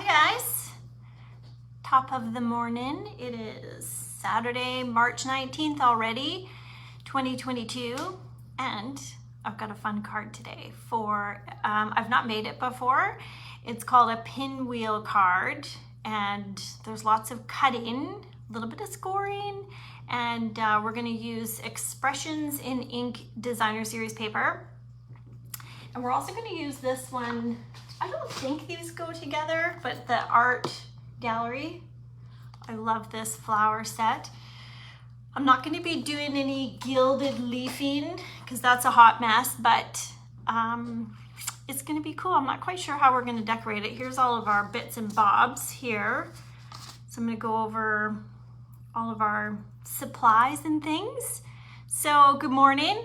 Hi guys, top of the morning. It is Saturday, March 19th already, 2022, and I've got a fun card today for, I've not made it before. It's called a pinwheel card, and there's lots of cutting, a little bit of scoring, and we're gonna use Expressions in Ink Designer Series paper. And we're also gonna use this one. I don't think these go together, but the art gallery. I love this flower set. I'm not going to be doing any gilded leafing because that's a hot mess, but it's going to be cool. I'm not quite sure how we're going to decorate it. Here's all of our bits and bobs here. So I'm going to go over all of our supplies and things. So good morning.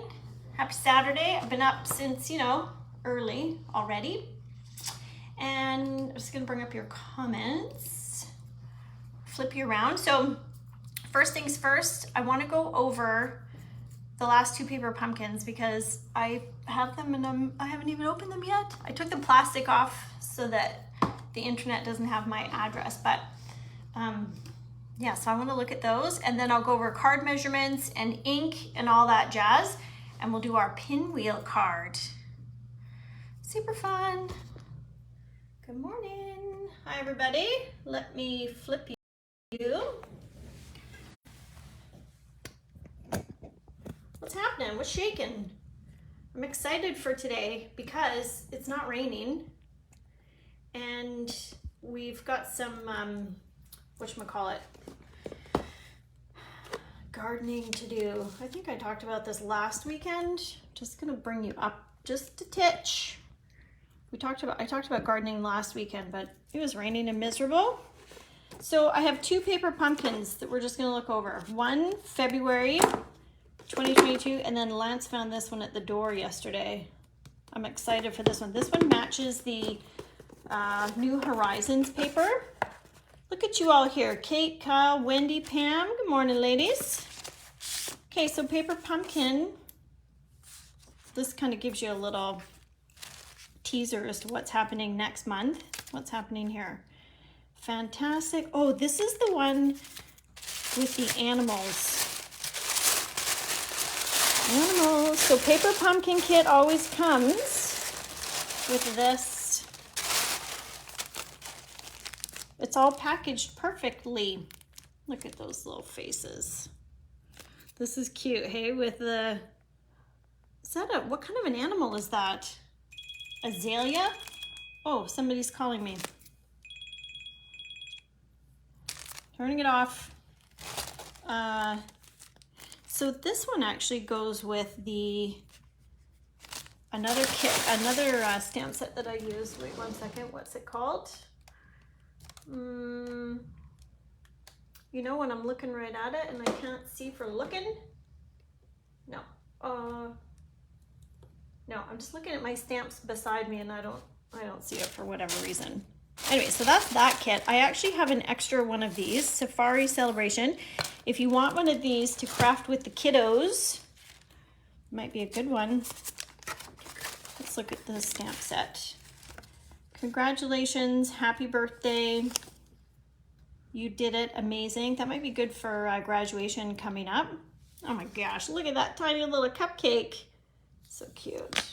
Happy Saturday. I've been up since, early already. And I'm just gonna bring up your comments, flip you around. So first things first, I wanna go over the last two paper pumpkins because I have them and I haven't even opened them yet. I took the plastic off so that the internet doesn't have my address, but yeah, so I wanna look at those, and then I'll go over card measurements and ink and all that jazz, and we'll do our pinwheel card. Super fun. Good morning. Hi, everybody. Let me flip you. What's happening? What's shaking? I'm excited for today because it's not raining and we've got some, whatchamacallit, gardening to do. I think I talked about this last weekend. Just gonna bring you up just a titch. I talked about gardening last weekend, but it was raining and miserable. So I have two paper pumpkins that we're just gonna look over. One, February 2022, and then Lance found this one at the door yesterday. I'm excited for this one. This one matches the New Horizons paper. Look at you all here. Kate, Kyle, Wendy, Pam. Good morning, ladies. Okay, so paper pumpkin. This kind of gives you a little teaser as to what's happening next month. What's happening here? Fantastic. Oh, this is the one with the animals. Animals. So paper pumpkin kit always comes with this. It's all packaged perfectly. Look at those little faces. This is cute, hey, with the, what kind of an animal is that? Azalea? Oh, somebody's calling me. Turning it off. So this one actually goes with another stamp set that I used. Wait one second, what's it called? When I'm looking right at it and I can't see for looking? No. No, I'm just looking at my stamps beside me and I don't see it for whatever reason. Anyway, so that's that kit. I actually have an extra one of these, Safari Celebration. If you want one of these to craft with the kiddos, might be a good one. Let's look at the stamp set. Congratulations, happy birthday. You did it, amazing. That might be good for graduation coming up. Oh my gosh, look at that tiny little cupcake. So cute.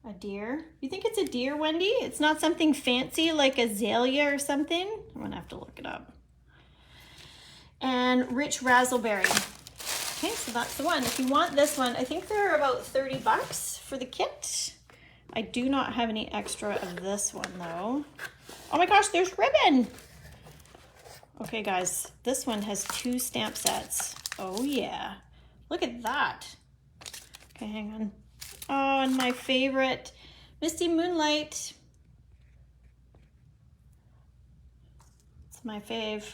A deer. You think it's a deer, Wendy? It's not something fancy like azalea or something? I'm gonna have to look it up. And Rich Razzleberry. Okay, so that's the one. If you want this one, I think they're about 30 bucks for the kit. I do not have any extra of this one though. Oh my gosh, there's ribbon. Okay guys, this one has 2 stamp sets. Oh yeah, look at that. Okay, hang on. Oh, and my favorite, Misty Moonlight. It's my fave.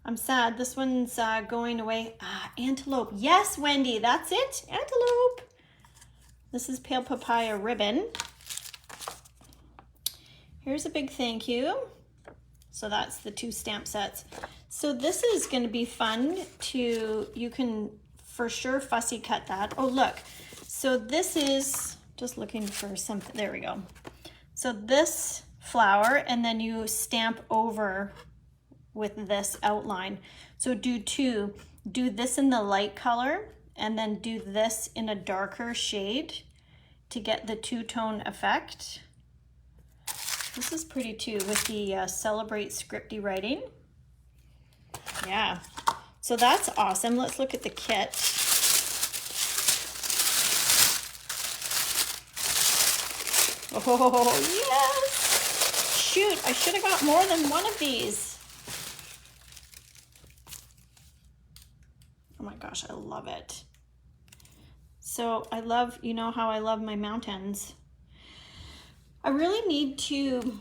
I'm sad, this one's going away. Antelope. Yes, Wendy, that's it, antelope. This is Pale Papaya ribbon. Here's a big thank you. So that's the 2 stamp sets. So this is gonna be fun you can for sure fussy cut that. Oh, look. So this is, just looking for something, there we go. So this flower, and then you stamp over with this outline. So do two. Do this in the light color and then do this in a darker shade to get the two-tone effect. This is pretty too with the Celebrate Scripty Writing. Yeah, so that's awesome. Let's look at the kit. Oh, yes! Shoot, I should have got more than one of these. Oh my gosh, I love it. So I love, you know how I love my mountains. I really need to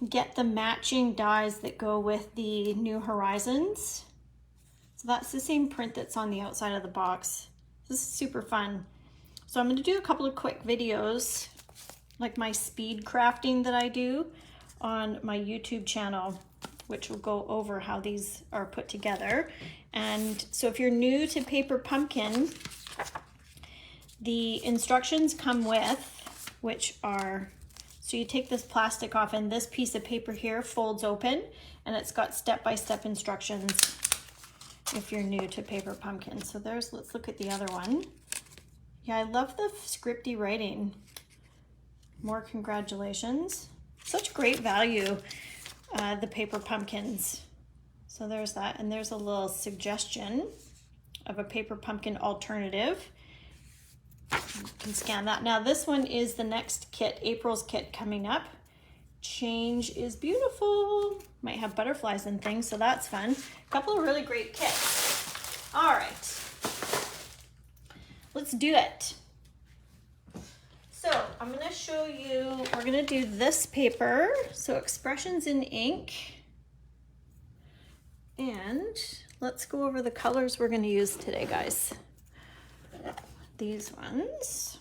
get the matching dies that go with the New Horizons. So that's the same print that's on the outside of the box. This is super fun. So I'm going to do a couple of quick videos, like my speed crafting that I do on my YouTube channel, which will go over how these are put together. And so if you're new to Paper Pumpkin, the instructions come with, which are, so you take this plastic off and this piece of paper here folds open and it's got step-by-step instructions if you're new to Paper Pumpkin. So there's, let's look at the other one. Yeah, I love the scripty writing. More congratulations. Such great value, the Paper Pumpkins. So there's that, and there's a little suggestion of a Paper Pumpkin alternative. You can scan that. Now this one is the next kit, April's kit coming up. Change is beautiful. Might have butterflies and things, so that's fun. A couple of really great kits. All right, let's do it. So I'm gonna show you, we're gonna do this paper. So Expressions in Ink. And let's go over the colors we're gonna use today, guys. These ones.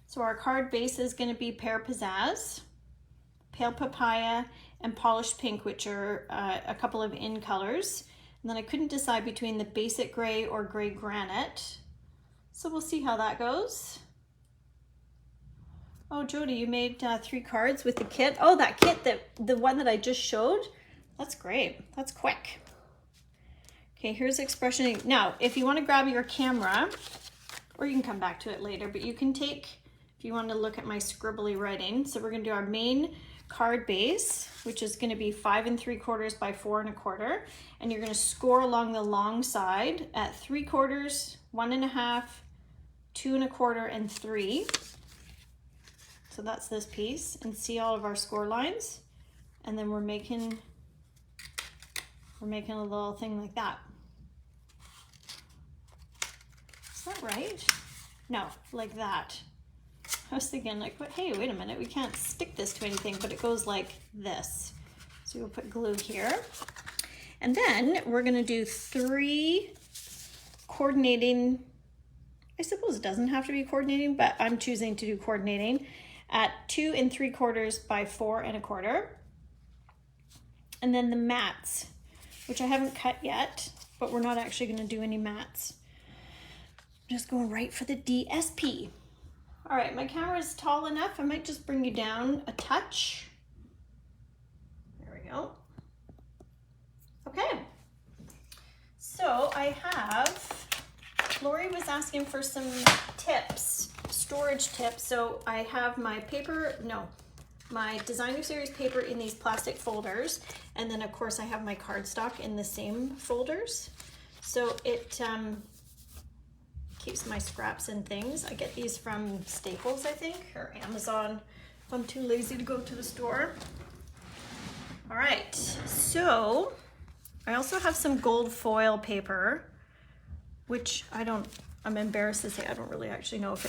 So our card base is going to be Pear Pizzazz, Pale Papaya, and Polished Pink, which are a couple of in colors. And then I couldn't decide between the Basic Gray or Gray Granite. So we'll see how that goes. Oh, Jody, you made 3 cards with the kit. Oh, that kit, the one that I just showed. That's great. That's quick. Okay, here's Expression Ink. Now, if you want to grab your camera, or you can come back to it later, but you can take, if you want to look at my scribbly writing. So we're going to do our main card base, which is going to be 5 3/4 by 4 1/4, and you're going to score along the long side at 3/4, 1 1/2, 2 1/4, and 3. So that's this piece, and see all of our score lines, and then we're making a little thing like that. Is that right? No, like that. I was thinking like, hey, wait a minute, we can't stick this to anything, but it goes like this. So we'll put glue here. And then we're gonna do 3 coordinating, I suppose it doesn't have to be coordinating, but I'm choosing to do coordinating at 2 3/4 by 4 1/4. And then the mats, which I haven't cut yet, but we're not actually gonna do any mats. Just going right for the DSP. All right, my camera is tall enough. I might just bring you down a touch. There we go. Okay. So I have, Lori was asking for some tips, storage tips. So I have my my Designer Series paper in these plastic folders. And then of course I have my cardstock in the same folders. So it, keeps my scraps and things. I get these from Staples, I think, or Amazon if I'm too lazy to go to the store. All right, so I also have some gold foil paper, which I'm embarrassed to say I don't really actually know if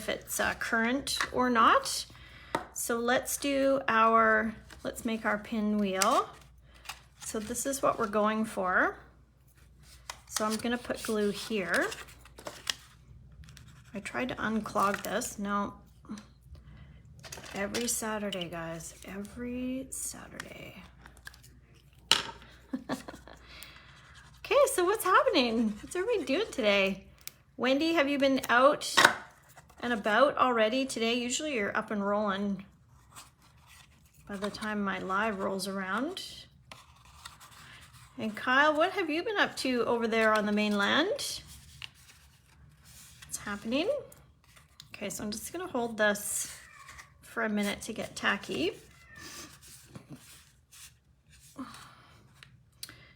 it's current or not. So let's make our pinwheel. So this is what we're going for. So I'm gonna put glue here. I tried to unclog this. No. Every Saturday, guys. Every Saturday. Okay, so what's happening? What's everybody doing today? Wendy, have you been out and about already today? Usually you're up and rolling by the time my live rolls around. And Kyle, what have you been up to over there on the mainland? What's happening? Okay, so I'm just gonna hold this for a minute to get tacky.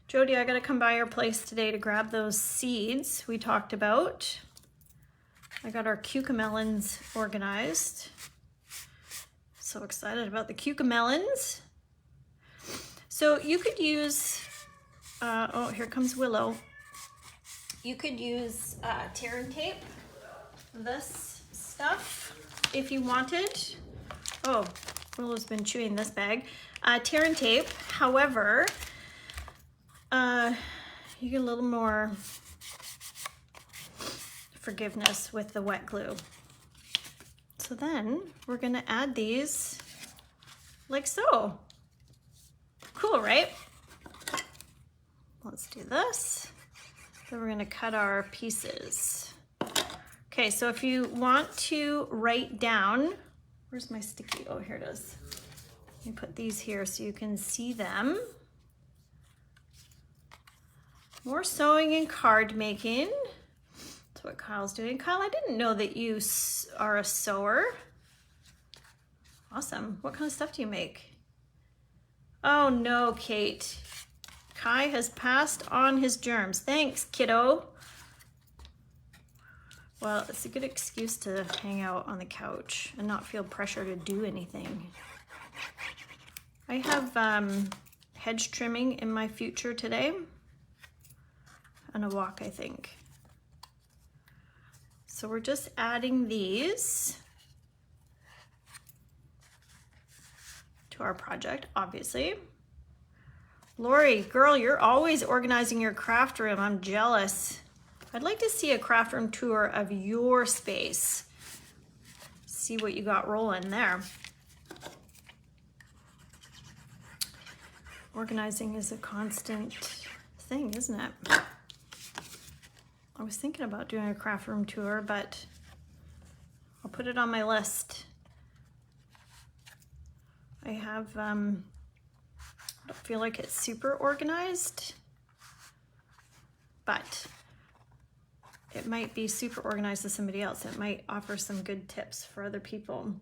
Jody, I gotta come by your place today to grab those seeds we talked about. I got our cucamelons organized. So excited about the cucamelons. So you could use, oh, here comes Willow. You could use tear and tape, this stuff, if you wanted. Oh, Willow's been chewing this bag. Tear and tape, however, you get a little more forgiveness with the wet glue. So then we're gonna add these like so. Cool, right? Let's do this. Then we're gonna cut our pieces. Okay, so if you want to write down, where's my sticky? Oh, here it is. Let me put these here so you can see them. More sewing and card making. That's what Kyle's doing. Kyle, I didn't know that you are a sewer. Awesome. What kind of stuff do you make? Oh no, Kate. Kai has passed on his germs. Thanks, kiddo. Well, it's a good excuse to hang out on the couch and not feel pressure to do anything. I have hedge trimming in my future today and a walk, I think. So we're just adding these to our project, obviously. Lori, girl, you're always organizing your craft room. I'm jealous. I'd like to see a craft room tour of your space. See what you got rolling there. Organizing is a constant thing, isn't it? I was thinking about doing a craft room tour, but I'll put it on my list. I have, I don't feel like it's super organized, but it might be super organized to somebody else. It might offer some good tips for other people.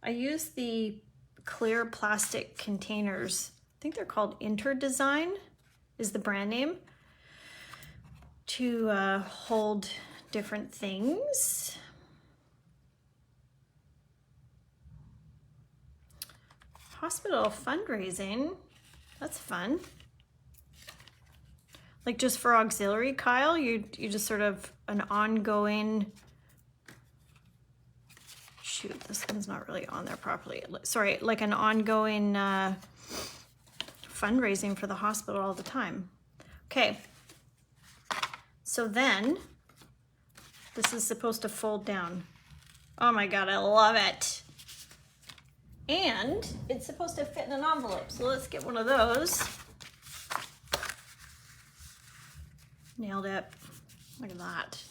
I use the clear plastic containers. I think they're called Interdesign is the brand name, to hold different things. Hospital fundraising, that's fun. Like just for auxiliary, Kyle, you just sort of an ongoing, shoot, this one's not really on there properly. Sorry, like an ongoing fundraising for the hospital all the time. Okay, so then this is supposed to fold down. Oh my God, I love it. And it's supposed to fit in an envelope. So let's get one of those. Nailed it. Look at that.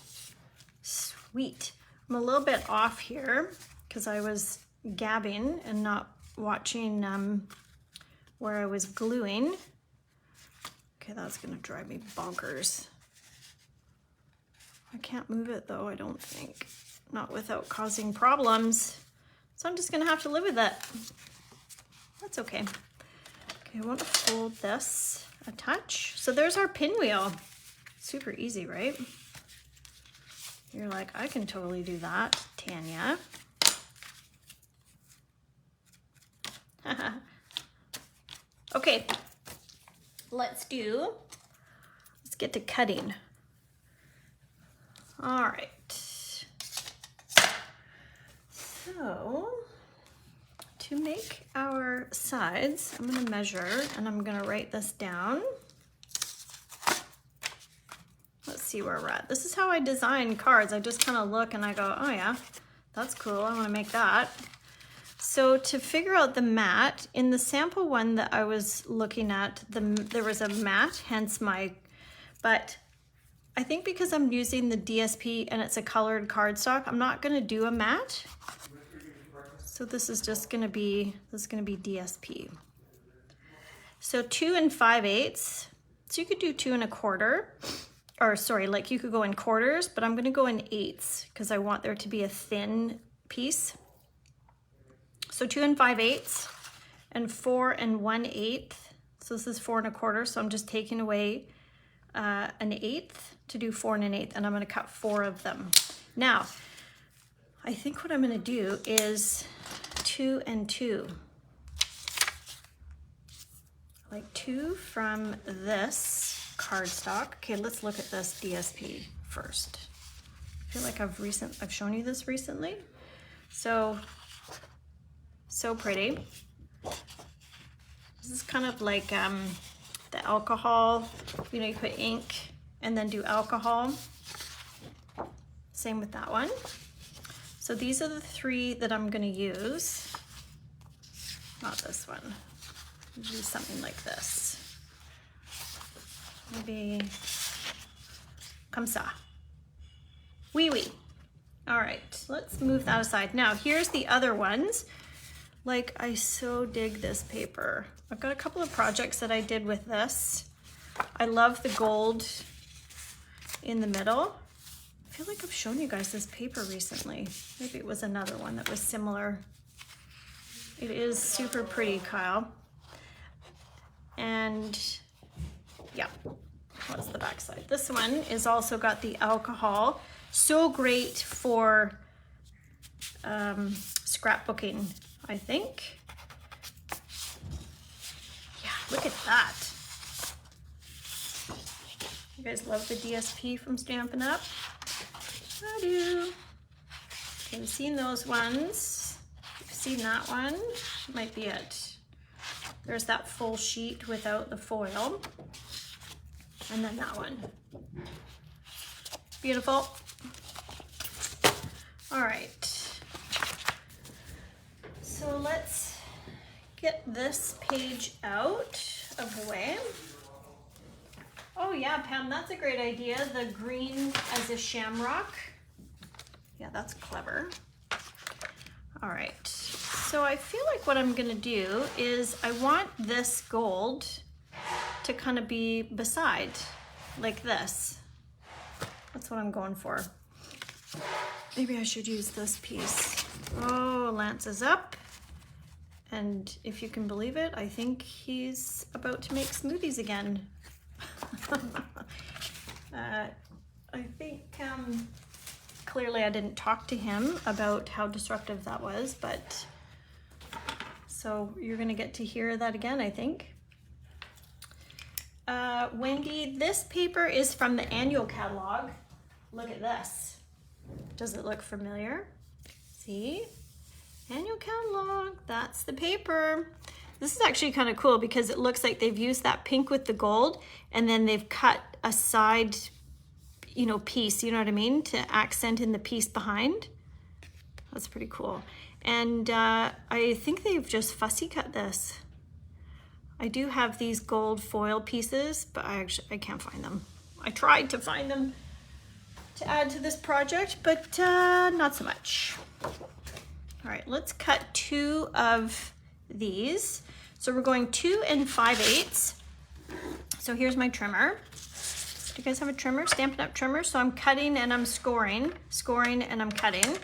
Sweet. I'm a little bit off here because I was gabbing and not watching where I was gluing. Okay, that's gonna drive me bonkers. I can't move it though, I don't think. Not without causing problems. So I'm just gonna have to live with it. That's okay. Okay, I want to fold this a touch. So there's our pinwheel. Super easy, right? You're like, I can totally do that, Tanya. Okay, let's get to cutting. All right. So to make our sides, I'm gonna measure and I'm gonna write this down. Let's see where we're at. This is how I design cards. I just kind of look and I go, oh yeah, that's cool. I want to make that. So to figure out the mat, in the sample one that I was looking at, there was a mat, hence but I think because I'm using the DSP and it's a colored cardstock, I'm not going to do a mat. So So this is just gonna be, DSP. So 2 5/8. So you could do 2 1/4, or sorry, like you could go in quarters, but I'm gonna go in 8ths because I want there to be a thin piece. So 2 5/8 and 4 1/8. So this is 4 1/4. So I'm just taking away an 1/8 to do 4 1/8, and I'm gonna cut 4 of them. Now, I think what I'm gonna do is 2 and 2. Like 2 from this cardstock. Okay, let's look at this DSP first. I feel like I've shown you this recently. So pretty. This is kind of like the alcohol, you know, you put ink and then do alcohol. Same with that one. So these are the 3 that I'm gonna use. Not this one. Do something like this. Maybe comme ça. Oui, oui. All right, let's move that aside. Now, here's the other ones. Like, I so dig this paper. I've got a couple of projects that I did with this. I love the gold in the middle. I feel like I've shown you guys this paper recently. Maybe it was another one that was similar. It is super pretty, Kyle. And yeah, what's the back side? This one is also got the alcohol. So great for scrapbooking, I think. Yeah, look at that. You guys love the DSP from Stampin' Up? I do. Okay, we've seen those ones. We've seen that one. Might be it. There's that full sheet without the foil. And then that one. Beautiful. All right. So let's get this page out of the way. Oh yeah, Pam, that's a great idea. The green as a shamrock. Yeah, that's clever. All right. So I feel like what I'm gonna do is I want this gold to kind of be beside, like this. That's what I'm going for. Maybe I should use this piece. Oh, Lance is up. And if you can believe it, I think he's about to make smoothies again. I think clearly I didn't talk to him about how disruptive that was, but so you're gonna get to hear that again, I think. Wendy, this paper is from the annual catalog. Look at this. Does it look familiar? See? Annual catalog, that's the paper. This is actually kind of cool because it looks like they've used that pink with the gold and then they've cut a side, you know, piece, you know what I mean, to accent in the piece behind. That's pretty cool. And I think they've just fussy cut this. I do have these gold foil pieces, but I can't find them. I tried to find them to add to this project, but not so much. All right, let's cut 2 of these. So we're going 2 5/8. So here's my trimmer. Do you guys have a trimmer? Stampin' Up! Trimmer. So I'm cutting and I'm scoring and I'm cutting.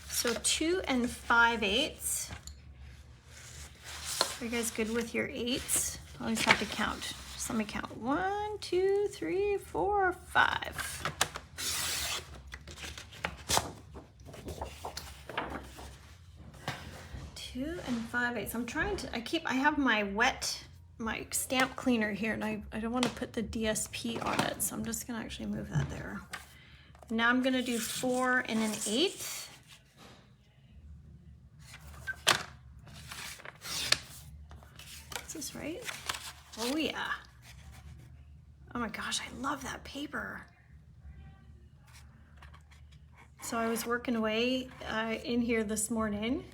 So 2 5/8. Are you guys good with your 8s? I always have to count. Just let me count. 1, 2, 3, 4, 5. Two and 5/8. I'm trying to, I have my stamp cleaner here and I don't want to put the DSP on it. So I'm just gonna actually move that there. Now I'm gonna do 4 1/8. Is this right? Oh yeah. Oh my gosh, I love that paper. So I was working away in here this morning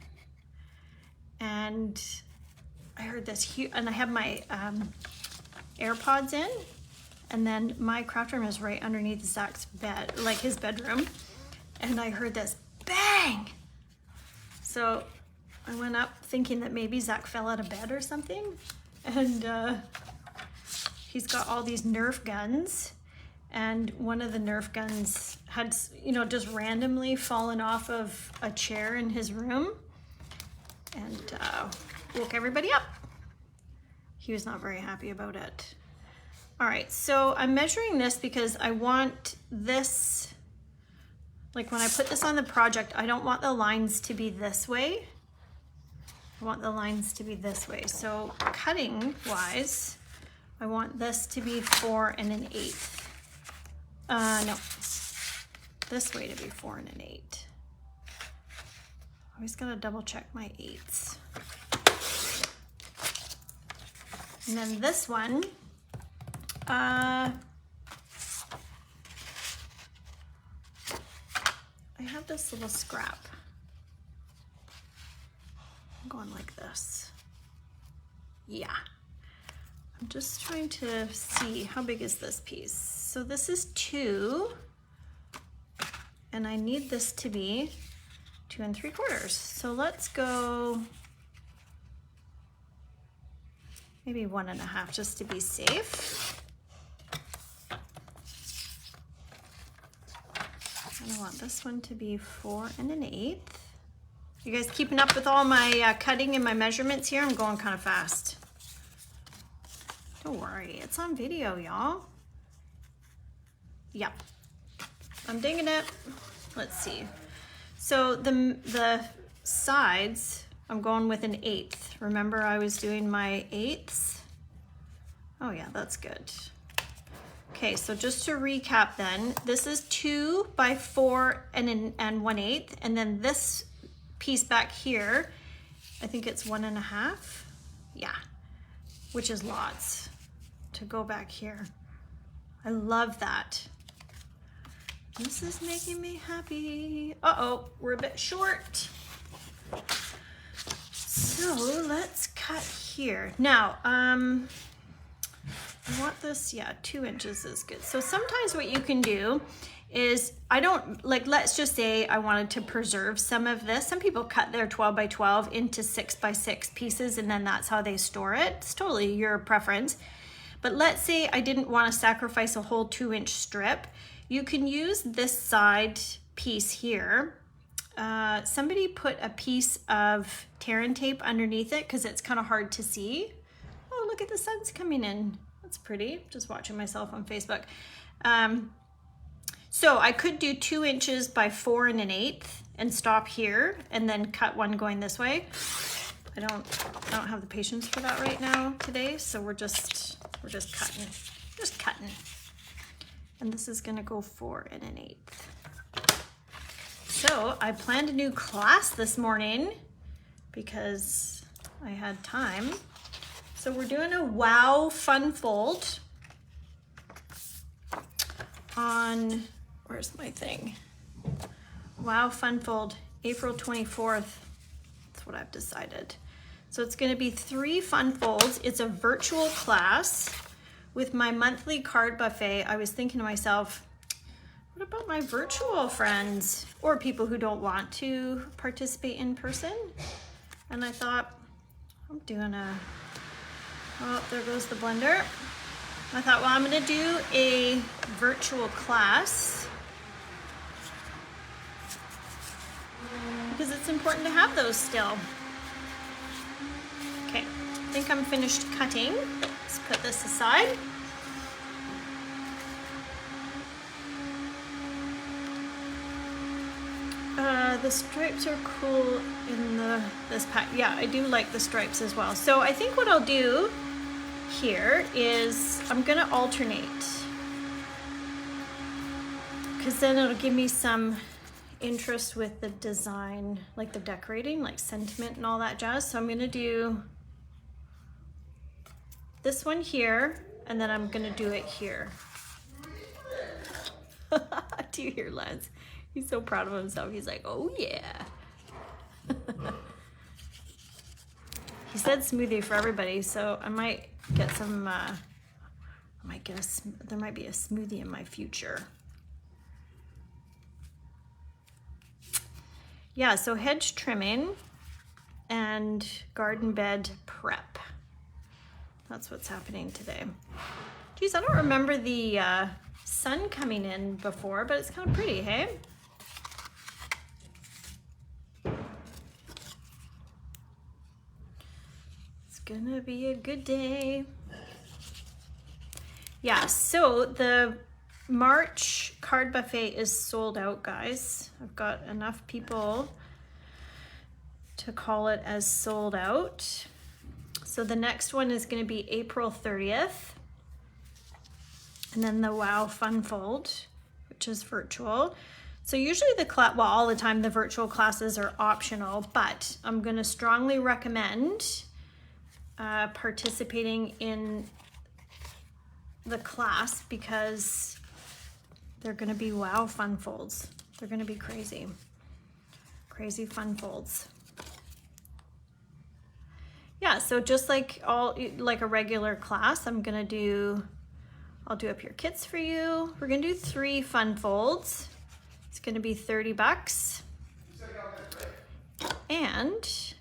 and I heard this huge, and I have my AirPods in, and then my craft room is right underneath Zach's bed, like his bedroom, and I heard this bang. So I went up thinking that maybe Zach fell out of bed or something, and he's got all these Nerf guns, and one of the Nerf guns had, you know, just randomly fallen off of a chair in his room and woke everybody up. He was not very happy about it. All right, so I'm measuring this because I want this, like when I put this on the project, I don't want the lines to be this way. I want the lines to be this way. So cutting wise, I want this to be 4 1/8. No, this way to be 4 1/8. Always gotta double check my 8s. And then this one, I have this little scrap. I'm going like this. Yeah. I'm just trying to see how big is this piece. So this is 2, and I need this to be 2 3/4. So let's go maybe 1 1/2 just to be safe. And I want this one to be 4 1/8. You guys keeping up with all my cutting and my measurements here? I'm going kind of fast. Don't worry, it's on video, y'all. Yep, I'm digging it. Let's see. So the sides, I'm going with an 1/8. Remember I was doing my 1/8. Oh yeah, that's good. Okay, so just to recap then, this is 2 by 4 and 1/8, and then this piece back here, I think it's 1 1/2. Yeah, which is lots to go back here. I love that. This is making me happy. Uh-oh, we're a bit short. So let's cut here. Now, I want this, yeah, 2 inches is good. So sometimes what you can do is, I don't, like, let's just say I wanted to preserve some of this. Some people cut their 12 by 12 into 6 by 6 pieces, and then that's how they store it. It's totally your preference. But let's say I didn't want to sacrifice a whole 2-inch strip. You can use this side piece here. Somebody put a piece of tear and tape underneath it because it's kind of hard to see. Oh, look at the sun's coming in. That's pretty. Just watching myself on Facebook. So I could do 2 inches by 4 1/8 and stop here and then cut one going this way. I don't have the patience for that right now today, so we're just cutting. And this is gonna go 4 1/8. So I planned a new class this morning because I had time. So we're doing a Wow Fun Fold on, where's my thing? Wow Fun Fold, April 24th. That's what I've decided. So it's gonna be 3 fun folds. It's a virtual class with my monthly card buffet. I was thinking to myself, what about my virtual friends or people who don't want to participate in person? And I thought, I'm doing oh, there goes the blender. I thought, well, I'm gonna do a virtual class because it's important to have those still. Okay, I think I'm finished cutting. Let's put this aside. The stripes are cool in this pack. Yeah, I do like the stripes as well. So I think what I'll do here is I'm gonna alternate because then it'll give me some interest with the design, like the decorating, like sentiment and all that jazz. So I'm gonna do this one here, and then I'm gonna do it here. Do you hear Lance? He's so proud of himself. He's like, oh yeah. He said smoothie for everybody, so I might get some, there might be a smoothie in my future. yeah, so hedge trimming and garden bed prep. That's what's happening today. Geez, I don't remember the sun coming in before, but it's kind of pretty, hey? It's gonna be a good day. Yeah, so the March card buffet is sold out, guys. I've got enough people to call it as sold out. So the next one is going to be April 30th. And then the Wow Fun Fold, which is virtual. So usually well, all the time the virtual classes are optional, but I'm going to strongly recommend participating in the class because they're going to be wow fun folds. They're going to be crazy. Crazy fun folds. Yeah, so just like a regular class, I'll do up your kits for you. We're gonna do 3 fun folds. It's gonna be $30. And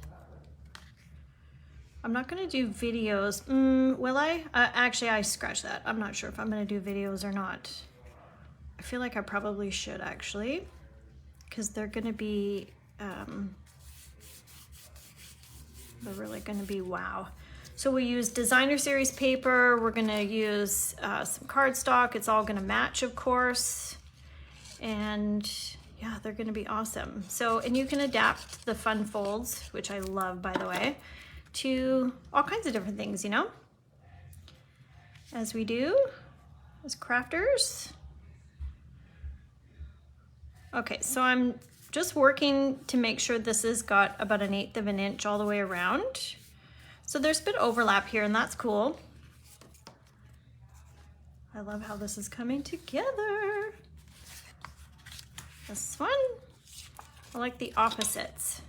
I'm not gonna do videos. Will I? Actually, I scratched that. I'm not sure if I'm gonna do videos or not. I feel like I probably should actually, because they're gonna be, they're really going to be wow. So we use designer series paper. We're going to use some cardstock. It's all going to match, of course. And yeah, they're going to be awesome. So, and you can adapt the fun folds, which I love, by the way, to all kinds of different things, you know, as we do as crafters. Okay, so I'm just working to make sure this has got about 1/8 of an inch all the way around. So there's a bit of overlap here, and that's cool. I love how this is coming together. This one, I like the opposites.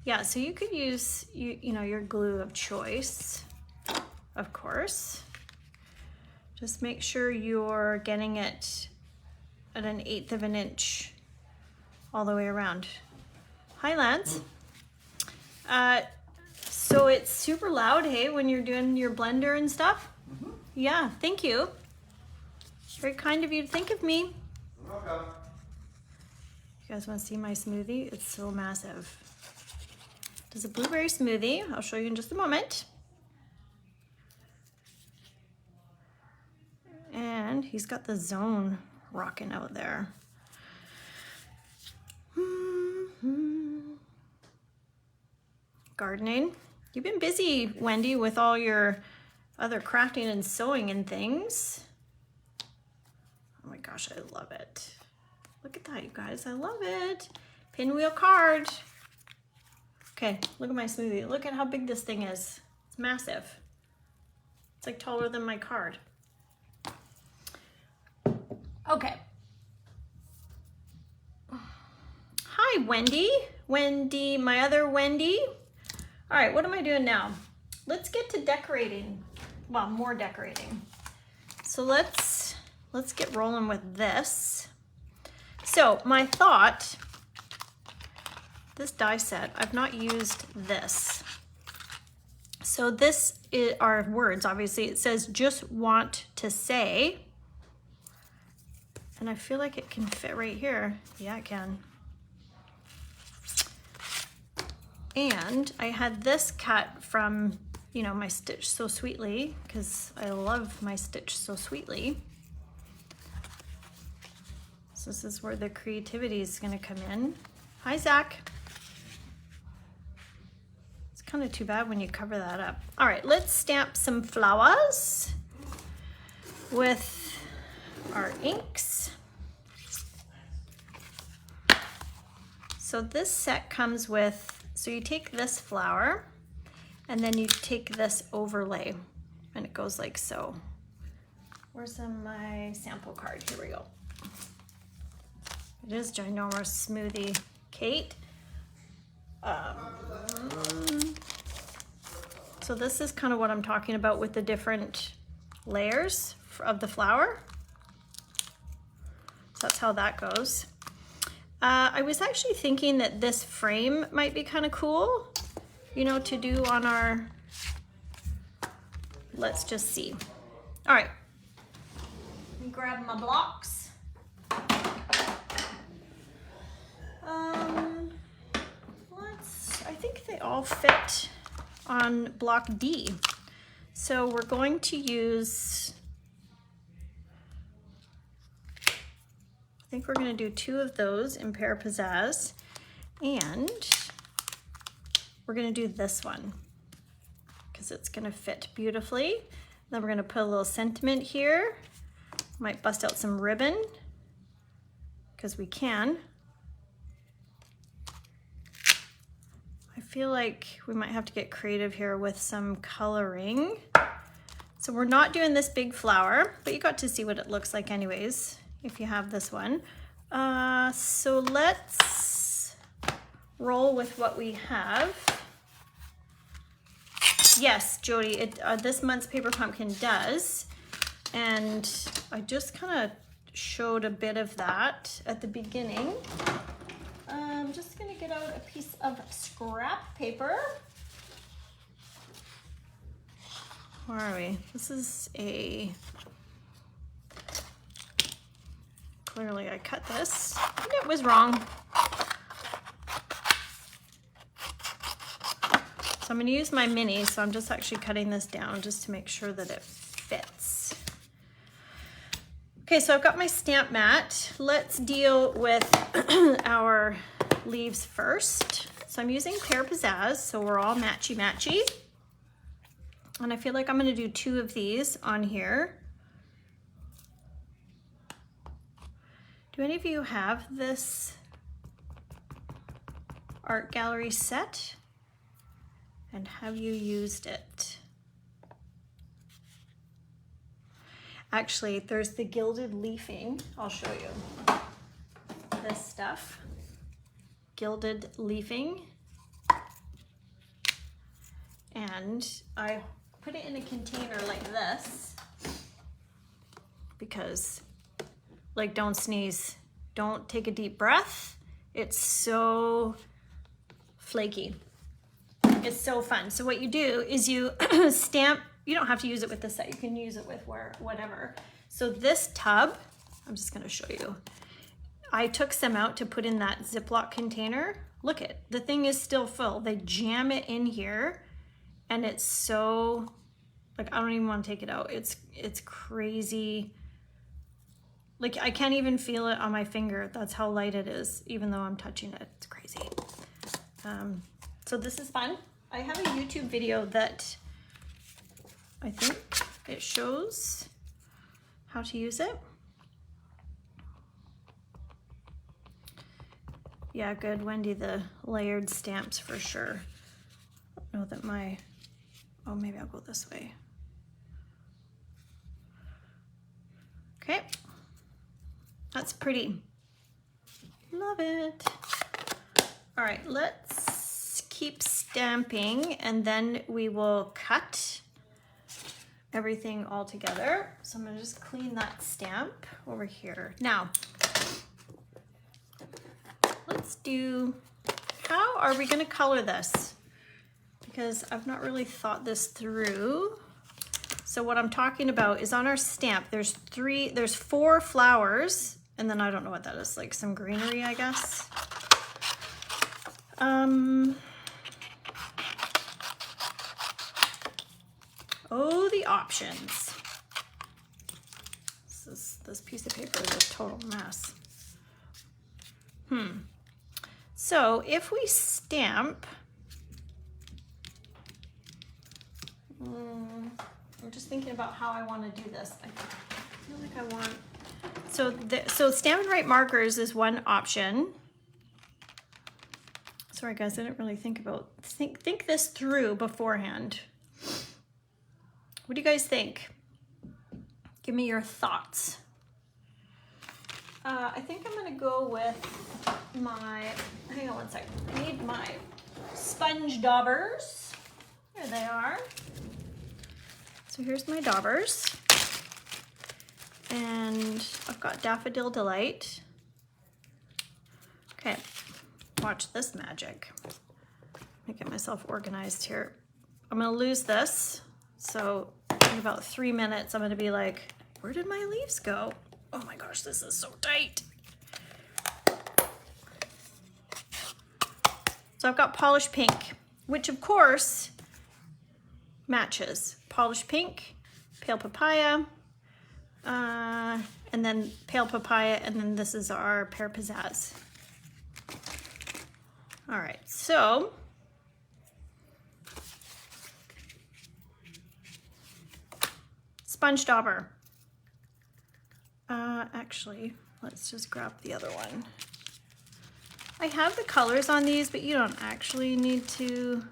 Yeah, so you could use you know, your glue of choice, of course. Just make sure you're getting it at 1/8 of an inch all the way around. Hi, Lance. So it's super loud, hey, when you're doing your blender and stuff? Mm-hmm. Yeah, thank you. Very kind of you to think of me. You're welcome. You guys want to see my smoothie? It's so massive. It's a blueberry smoothie. I'll show you in just a moment. And he's got the zone rocking out there. Gardening. You've been busy, Wendy, with all your other crafting and sewing and things. Oh my gosh, I love it. Look at that, you guys. I love it. Pinwheel card. Okay, look at my smoothie. Look at how big this thing is. It's massive. It's like taller than my card. Okay. Hi, Wendy. Wendy, my other Wendy. All right, what am I doing now? Let's get to decorating. Well, more decorating. So let's get rolling with this. So my thought, this die set, I've not used this. So this are words, obviously. It says just want to say. And I feel like it can fit right here. Yeah, it can. And I had this cut from, you know, my Stitch So Sweetly, because I love my Stitch So Sweetly. So this is where the creativity is going to come in. Hi, Zach. It's kind of too bad when you cover that up. All right, let's stamp some flowers with our inks. So this set comes with, so you take this flower and then you take this overlay and it goes like so. Where's my sample card? Here we go. It is ginormous smoothie, Kate. So this is kind of what I'm talking about with the different layers of the flower. Does that's how that goes. I was actually thinking that this frame might be kind of cool, you know, to do on our, let's just see. All right, let me grab my blocks. I think they all fit on block D. So we're going to use, I think we're going to do 2 of those in Pear Pizzazz, and we're going to do this one because it's going to fit beautifully. Then we're going to put a little sentiment here. Might bust out some ribbon because we can. I feel like we might have to get creative here with some coloring. So we're not doing this big flower, but you got to see what it looks like anyways, if you have this one. So let's roll with what we have. Yes, Jody, this month's Paper Pumpkin does. And I just kind of showed a bit of that at the beginning. I'm just gonna get out a piece of scrap paper. Where are we? This is a, clearly I cut this and it was wrong. So I'm gonna use my mini, so I'm just actually cutting this down just to make sure that it fits. Okay, so I've got my stamp mat. Let's deal with our leaves first. So I'm using Pear Pizzazz, so we're all matchy-matchy. And I feel like I'm gonna do 2 of these on here. Do any of you have this art gallery set? And have you used it? Actually, there's the Gilded Leafing. I'll show you this stuff. Gilded Leafing. And I put it in a container like this because, like, don't sneeze, don't take a deep breath. It's so flaky. It's so fun. So what you do is you stamp. You don't have to use it with this set. You can use it with whatever. So this tub, I'm just gonna show you. I took some out to put in that Ziploc container. Look it, the thing is still full. They jam it in here and it's so, like, I don't even want to take it out. It's crazy. Like, I can't even feel it on my finger. That's how light it is, even though I'm touching it. It's crazy. So this is fun. I have a YouTube video that I think it shows how to use it. Yeah, good, Wendy, the layered stamps for sure. I don't know that my, oh, maybe I'll go this way. Okay, that's pretty. Love it. All right, let's keep stamping and then we will cut everything all together. So I'm gonna just clean that stamp over here. Now, let's do, how are we gonna color this? Because I've not really thought this through. So what I'm talking about is on our stamp, there's 4 flowers, and then I don't know what that is, like some greenery, I guess. Oh, the options. This piece of paper is a total mess. So if we stamp, I'm just thinking about how I want to do this. I feel like I want, so Stampin' Write markers is one option. Sorry guys, I didn't really think this through beforehand. What do you guys think? Give me your thoughts. I think I'm gonna go with my, hang on one second. I need my sponge daubers. There they are. So here's my daubers. And I've got Daffodil Delight. Okay, watch this magic. Let me get myself organized here. I'm gonna lose this. So in about 3 minutes, I'm gonna be like, where did my leaves go? Oh my gosh, this is so tight. So I've got Polished Pink, which of course matches. Polished Pink, Pale Papaya, and then Pale Papaya, and then this is our Pear Pizzazz. All right, so Sponge Dauber. Actually, let's just grab the other one. I have the colors on these, but you don't actually need to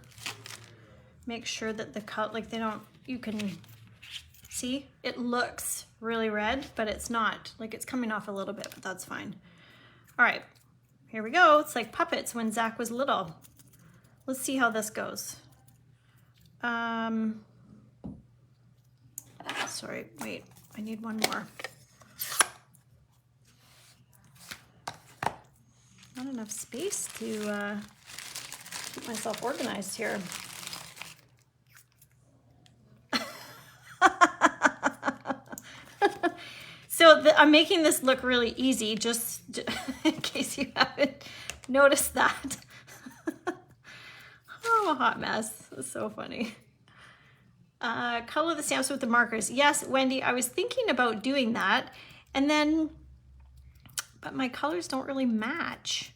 make sure that the color, like they don't, you can see, it looks really red, but it's not. Like it's coming off a little bit, but that's fine. All right, here we go. It's like puppets when Zach was little. Let's see how this goes. Sorry, wait, I need one more. Not enough space to keep myself organized here. So I'm making this look really easy, just in case you haven't noticed that. Oh, a hot mess. That's so funny. Color the stamps with the markers. Yes, Wendy, I was thinking about doing that, and then, but my colors don't really match.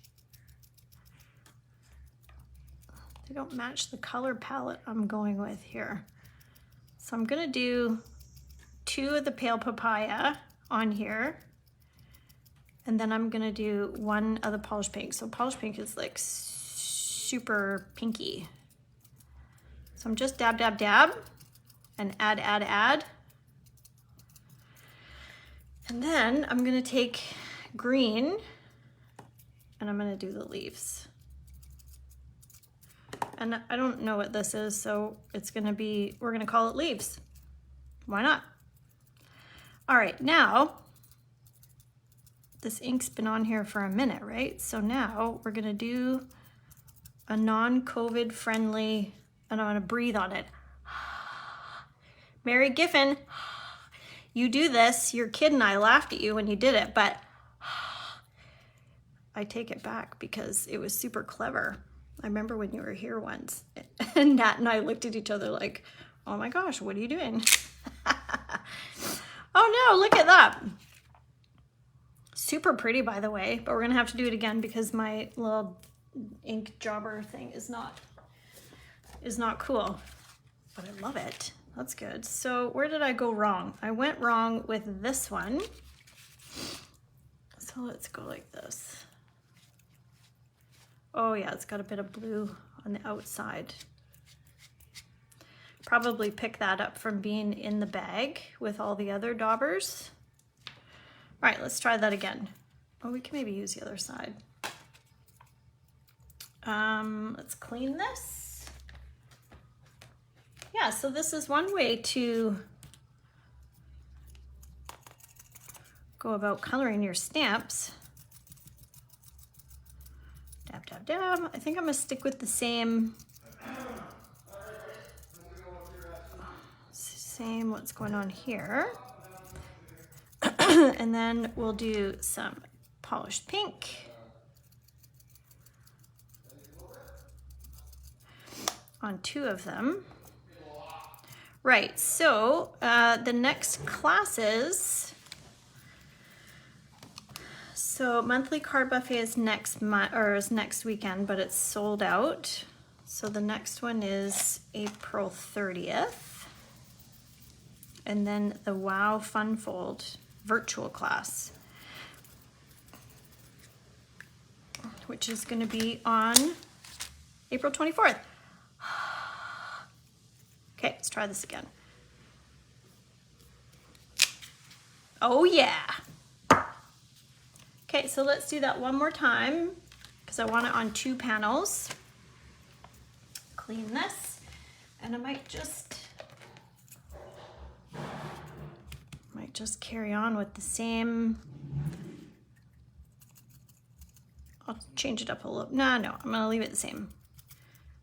They don't match the color palette I'm going with here. So I'm gonna do 2 of the Pale Papaya on here, and then I'm gonna do 1 of the Polished Pink. So Polished Pink is like super pinky. So I'm just dab, dab, dab, and add, add, add. And then I'm gonna take green and I'm gonna do the leaves. And I don't know what this is, so it's gonna be, we're gonna call it leaves. Why not? All right, now, this ink's been on here for a minute, right? So now we're gonna do a non-COVID friendly, and I'm gonna breathe on it. Mary Giffen, you do this. Your kid and I laughed at you when you did it, but I take it back because it was super clever. I remember when you were here once, and Nat and I looked at each other like, oh my gosh, what are you doing? Oh no, look at that. Super pretty, by the way, but we're gonna have to do it again because my little ink jobber thing is not cool, but I love it. That's good. So where did I go wrong? I went wrong with this one. So let's go like this. Oh yeah, it's got a bit of blue on the outside. Probably pick that up from being in the bag with all the other daubers. All right, let's try that again. Oh, we can maybe use the other side. Let's clean this. Yeah, so this is one way to go about coloring your stamps. Dab, dab, dab. I think I'm gonna stick with the same what's going on here. And then we'll do some Polished Pink on 2 of them. Right, so the next classes, so monthly card buffet is next weekend, but it's sold out. So the next one is April 30th. And then the Wow Fun Fold virtual class, which is going to be on April 24th. Okay, let's try this again. Oh yeah. Okay, so let's do that one more time because I want it on 2 panels. Clean this, and I might just Might just carry on with the same. I'll change it up a little. No, I'm gonna leave it the same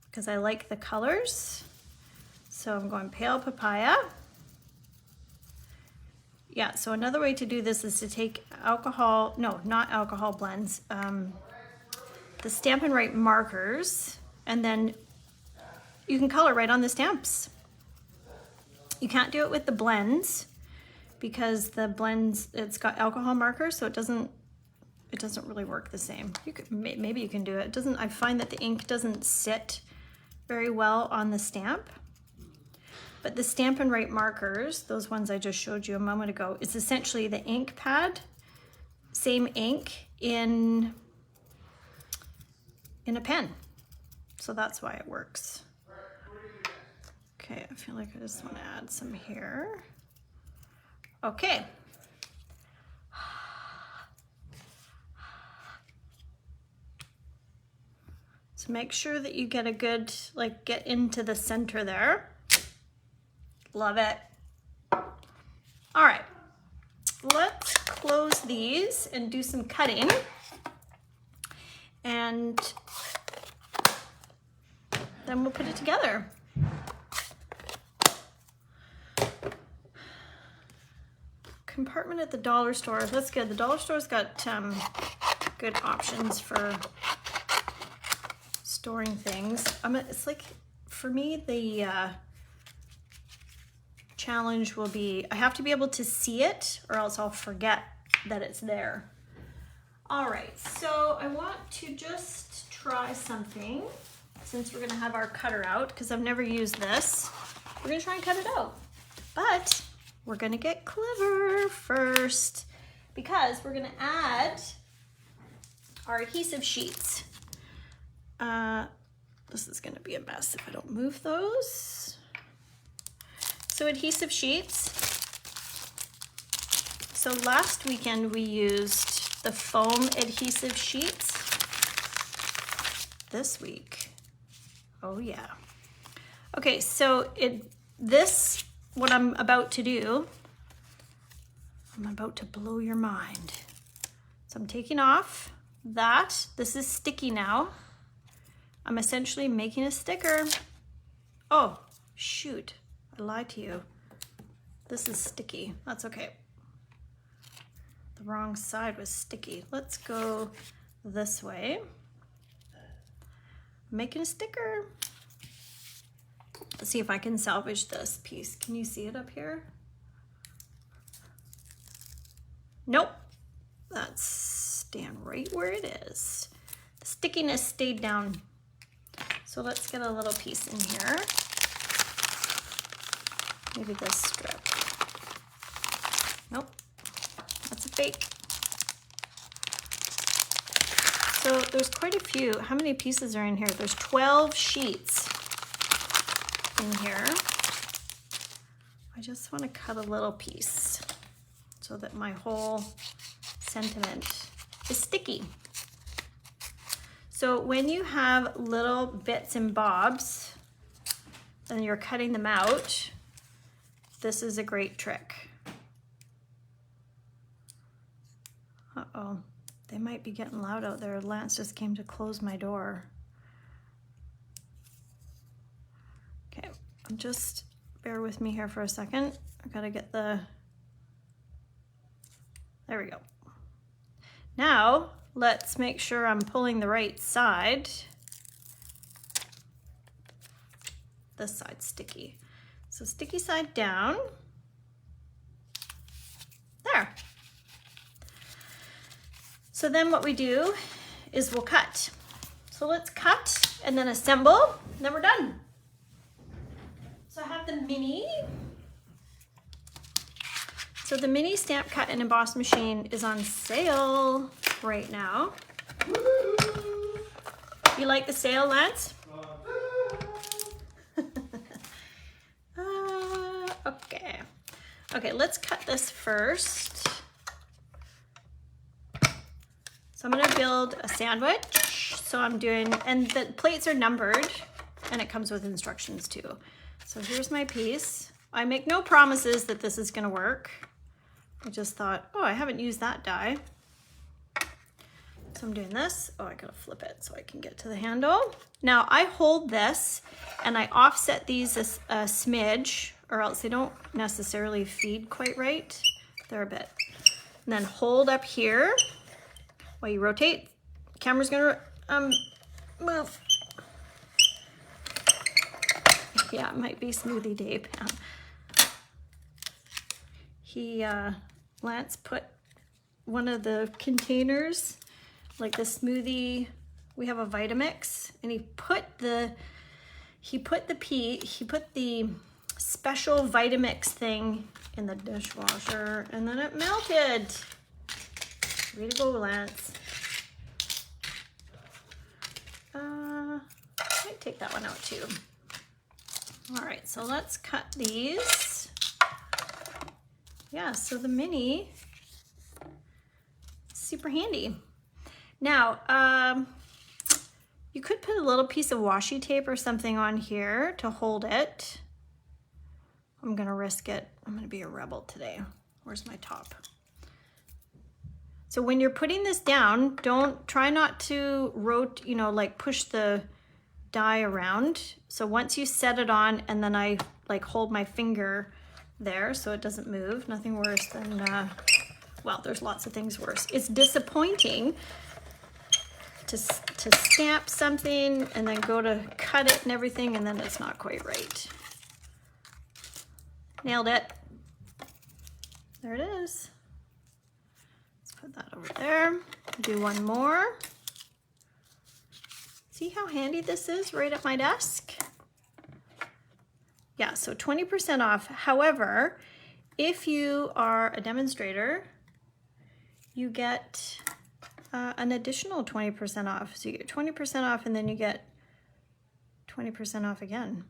because I like the colors. So I'm going pale papaya. Yeah, so another way to do this is to take alcohol, no, not alcohol blends, the Stampin' Right markers, and then you can color right on the stamps. You can't do it with the blends because the blends, it's got alcohol markers, so it doesn't really work the same. You could, maybe you can do it. It doesn't, I find that the ink doesn't sit very well on the stamp. But the Stampin' Right markers, those ones I just showed you a moment ago, is essentially the ink pad, same ink in a pen. So that's why it works. Okay, I feel like I just want to add some here. Okay. So make sure that you get a good, like, get into the center there. Love it. All right, let's close these and do some cutting. And then we'll put it together. Compartment at the dollar store. That's good. The dollar store's got good options for storing things. It's like, for me, the challenge will be I have to be able to see it or else I'll forget that it's there. All right, so I want to just try something since we're gonna have our cutter out because I've never used this. We're gonna try and cut it out, but we're gonna get clever first because we're gonna add our adhesive sheets. This is gonna be a mess if I don't move those. So adhesive sheets. So last weekend we used the foam adhesive sheets. This week, oh yeah. Okay, so what I'm about to do, I'm about to blow your mind. So I'm taking off that. This is sticky now. I'm essentially making a sticker. Oh, shoot. I lied to you. This is sticky. That's okay. The wrong side was sticky. Let's go this way. I'm making a sticker. Let's see if I can salvage this piece. Can you see it up here? Nope. That's staying right where it is. The stickiness stayed down. So let's get a little piece in here. Maybe this strip. Nope, that's a fake. So there's quite a few. How many pieces are in here? There's 12 sheets in here. I just want to cut a little piece so that my whole sentiment is sticky. So when you have little bits and bobs and you're cutting them out, this is a great trick. Uh-oh, they might be getting loud out there. Lance just came to close my door. Okay, just bear with me here for a second. I gotta get there we go. Now, let's make sure I'm pulling the right side. This side's sticky. So sticky side down. There. So then what we do is we'll cut. So let's cut and then assemble, and then we're done. So I have the mini. So the mini stamp cut and emboss machine is on sale right now. You like the sale, Lance? Okay. Okay, let's cut this first. So I'm gonna build a sandwich. So I'm doing, and the plates are numbered and it comes with instructions too. So here's my piece. I make no promises that this is gonna work. I just thought, oh, I haven't used that die. So I'm doing this. Oh, I gotta flip it so I can get to the handle. Now I hold this and I offset these a smidge, or else they don't necessarily feed quite right. They're a bit. And then hold up here while you rotate. Camera's gonna move. Yeah, it might be Smoothie Day, Pam. Lance put one of the containers, like the smoothie, we have a Vitamix, and he put the special Vitamix thing in the dishwasher, and then it melted. Way to go, Lance. I might take that one out too. All right, so let's cut these. Yeah, so the mini, super handy. Now, you could put a little piece of washi tape or something on here to hold it. I'm gonna risk it. I'm gonna be a rebel today. Where's my top? So when you're putting this down, try not to like push the die around. So once you set it on, and then I like hold my finger there so it doesn't move. Nothing worse than, well, there's lots of things worse. It's disappointing to stamp something and then go to cut it and everything, and then it's not quite right. Nailed it. There it is. Let's put that over there. Do one more. See how handy this is right at my desk? Yeah, so 20% off. However, if you are a demonstrator, you get an additional 20% off. So you get 20% off, and then you get 20% off again.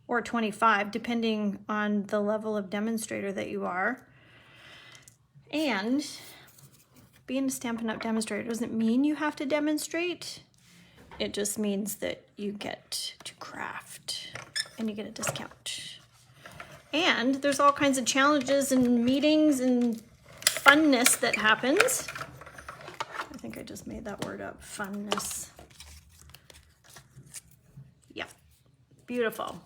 Or 25, depending on the level of demonstrator that you are. And being a Stampin' Up! Demonstrator doesn't mean you have to demonstrate. It just means that you get to craft and you get a discount. And there's all kinds of challenges and meetings and funness that happens. I think I just made that word up, funness. Yeah, beautiful.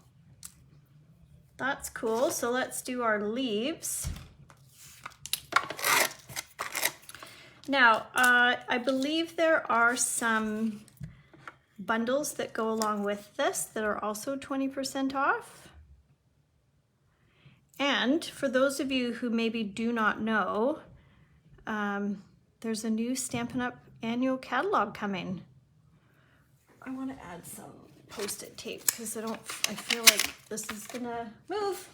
That's cool. So let's do our leaves. Now, I believe there are some bundles that go along with this that are also 20% off. And for those of you who maybe do not know, there's a new Stampin' Up! Annual catalog coming. I want to add some Post-it tape because I feel like this is gonna move.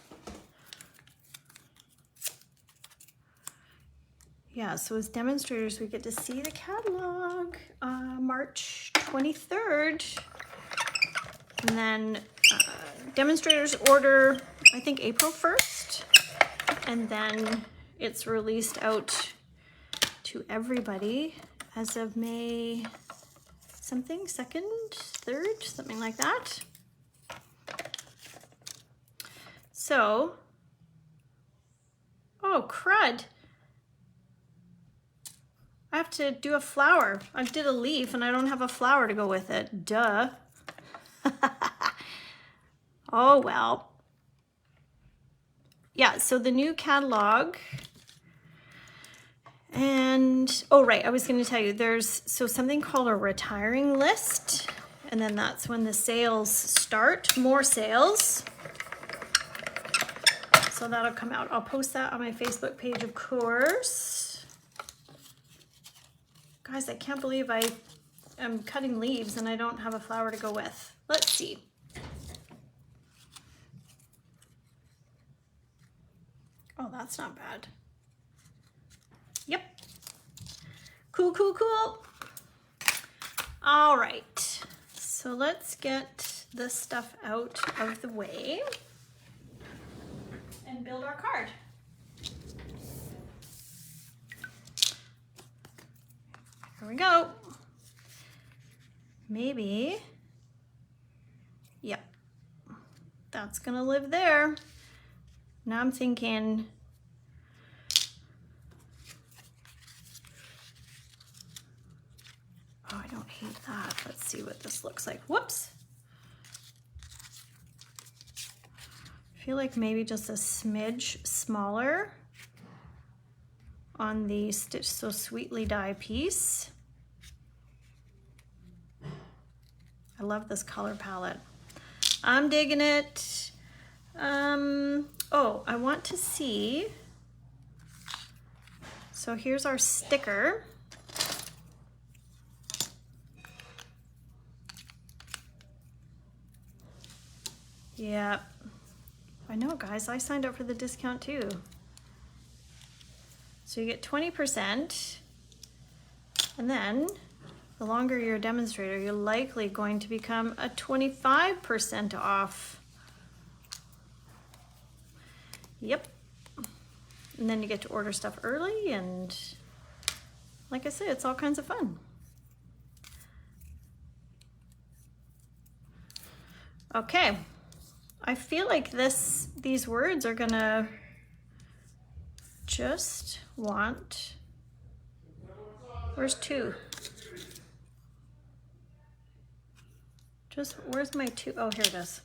Yeah, so as demonstrators, we get to see the catalog March 23rd. And then demonstrators order, I think, April 1st. And then it's released out to everybody as of May something, 2nd, 3rd, something like that. So, oh, crud. I have to do a flower. I did a leaf and I don't have a flower to go with it. Duh. Oh, well. Yeah, so the new catalog. And, oh, right, I was going to tell you, there's something called a retiring list. And then that's when the sales start, more sales. So that'll come out. I'll post that on my Facebook page, of course. Guys, I can't believe I am cutting leaves and I don't have a flower to go with. Let's see. Oh, that's not bad. Yep. Cool, cool, cool. All right. So let's get this stuff out of the way and build our card. Here we go. Maybe, yep, that's gonna live there. Now I'm thinking, hate that. Let's see what this looks like. Whoops. I feel like maybe just a smidge smaller on the Stitch So Sweetly die piece. I love this color palette. I'm digging it. Oh, I want to see. So here's our sticker. Yeah, I know, guys, I signed up for the discount too. So you get 20%, and then the longer you're a demonstrator, you're likely going to become a 25% off. Yep. And then you get to order stuff early, and like I said, it's all kinds of fun. Okay. I feel like these words are gonna just want, where's 2? Where's my 2? Oh, here it is.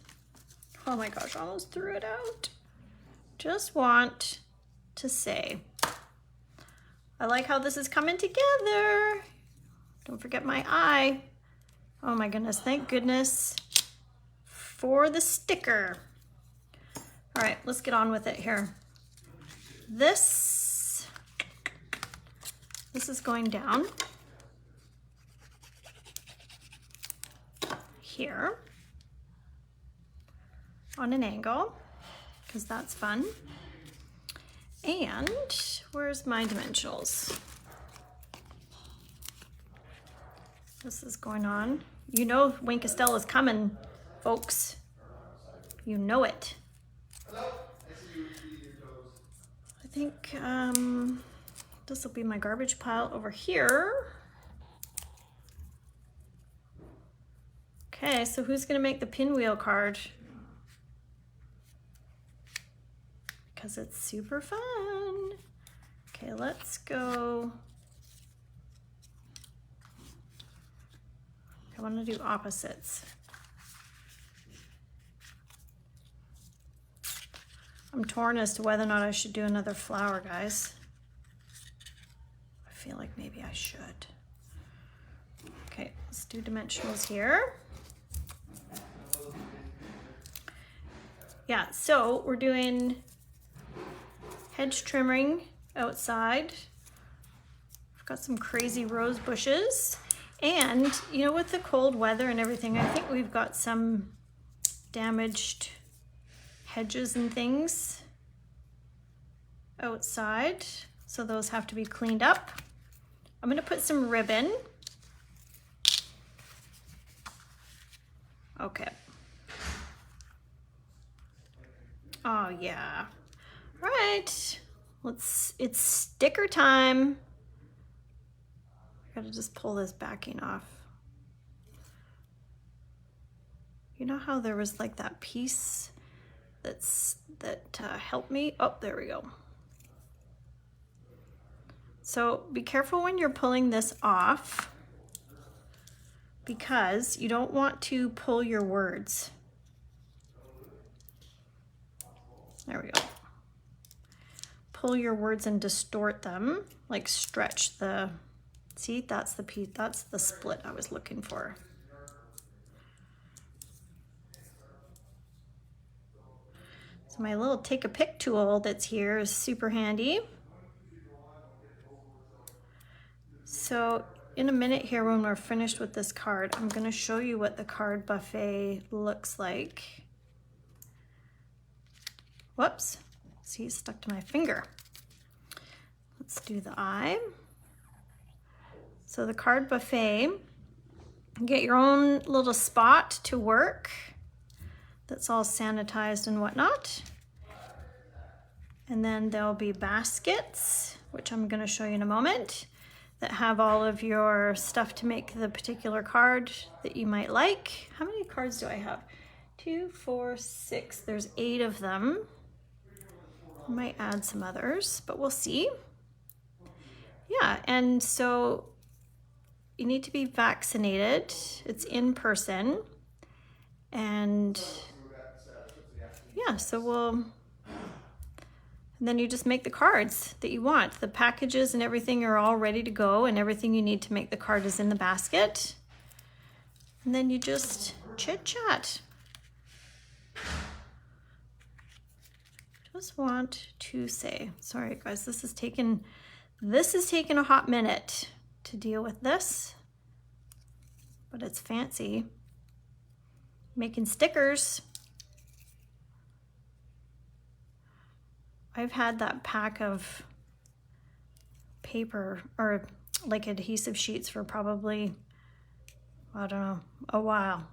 Oh my gosh, I almost threw it out. Just want to say, I like how this is coming together. Don't forget my eye. Oh my goodness, thank goodness for the sticker. All right, let's get on with it here. This is going down here on an angle, because that's fun. And where's my dimensionals? This is going on. You know Wayne Costello is coming, folks. You know it. I think this will be my garbage pile over here. Okay, so who's gonna make the pinwheel card? Because it's super fun. Okay, let's go. I want to do opposites. I'm torn as to whether or not I should do another flower, guys. I feel like maybe I should. Okay, let's do dimensionals here. Yeah, so we're doing hedge trimming outside. I've got some crazy rose bushes. And, you know, with the cold weather and everything, I think we've got some damaged hedges and things outside. So those have to be cleaned up. I'm gonna put some ribbon. Okay. Oh yeah. All right. It's sticker time. I gotta just pull this backing off. You know how there was like that piece that helped me? Oh, there we go. So be careful when you're pulling this off, because you don't want to pull your words. There we go. Pull your words and distort them, like stretch the, see, that's the piece, that's the split I was looking for. So my little take a pick tool that's here is super handy. So in a minute here, when we're finished with this card, I'm gonna show you what the card buffet looks like. Whoops, see, it's stuck to my finger. Let's do the eye. So the card buffet, get your own little spot to work that's all sanitized and whatnot. And then there'll be baskets, which I'm gonna show you in a moment, that have all of your stuff to make the particular card that you might like. How many cards do I have? 2, 4, 6, there's 8 of them. I might add some others, but we'll see. Yeah, and so you need to be vaccinated. It's in person. And yeah, so and then you just make the cards that you want. The packages and everything are all ready to go, and everything you need to make the card is in the basket. And then you just chit chat. Just want to say, sorry guys, this is taking a hot minute to deal with this, but it's fancy. Making stickers. I've had that pack of paper or like adhesive sheets for probably, I don't know, a while.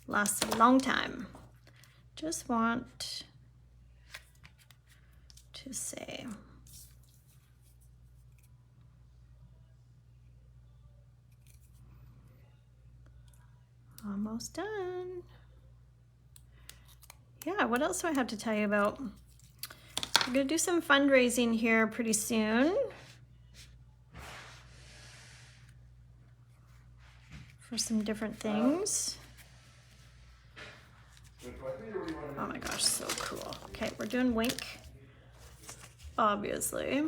Lasts a long time. Just want to say, almost done. Yeah, what else do I have to tell you about? We're gonna do some fundraising here pretty soon for some different things. Oh my gosh, so cool. Okay, we're doing wink, obviously.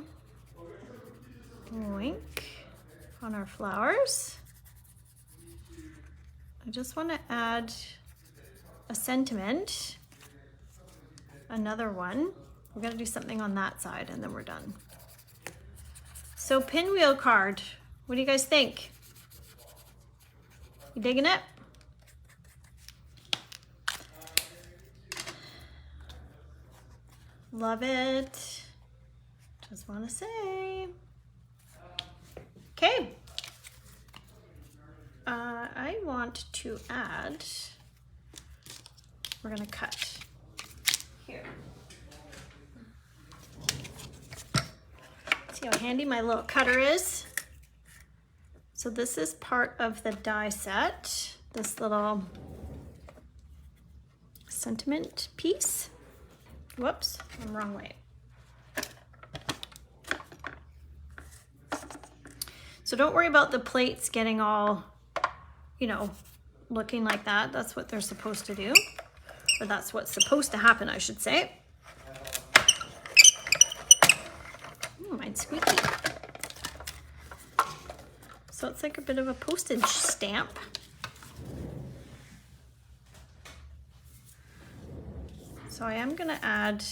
Wink on our flowers. I just want to add a sentiment, another one. We're going to do something on that side and then we're done. So pinwheel card, what do you guys think? You digging it? Love it. Just want to say. Okay. I want to add, we're going to cut here. See how handy my little cutter is? So this is part of the die set, this little sentiment piece. Whoops, I'm wrong way. So don't worry about the plates getting all, you know, looking like that. That's what they're supposed to do. Or that's what's supposed to happen, I should say. Oh, mine's squeaky. So it's like a bit of a postage stamp. So I am gonna add,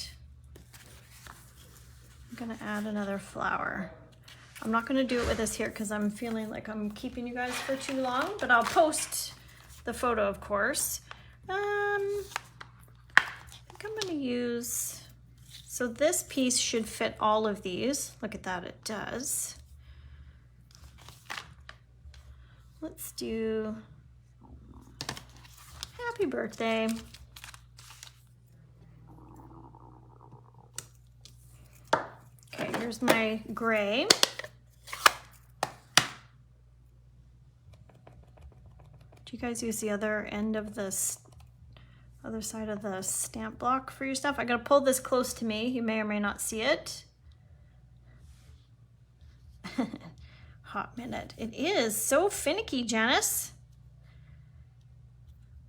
another flower. I'm not gonna do it with this here because I'm feeling like I'm keeping you guys for too long, but I'll post the photo, of course. I think I'm gonna use, so this piece should fit all of these. Look at that, it does. Let's do happy birthday. Okay, here's my gray. Do you guys use the other end of this, other side of the stamp block for your stuff? I gotta pull this close to me. You may or may not see it. Hot minute. It is so finicky, Janice.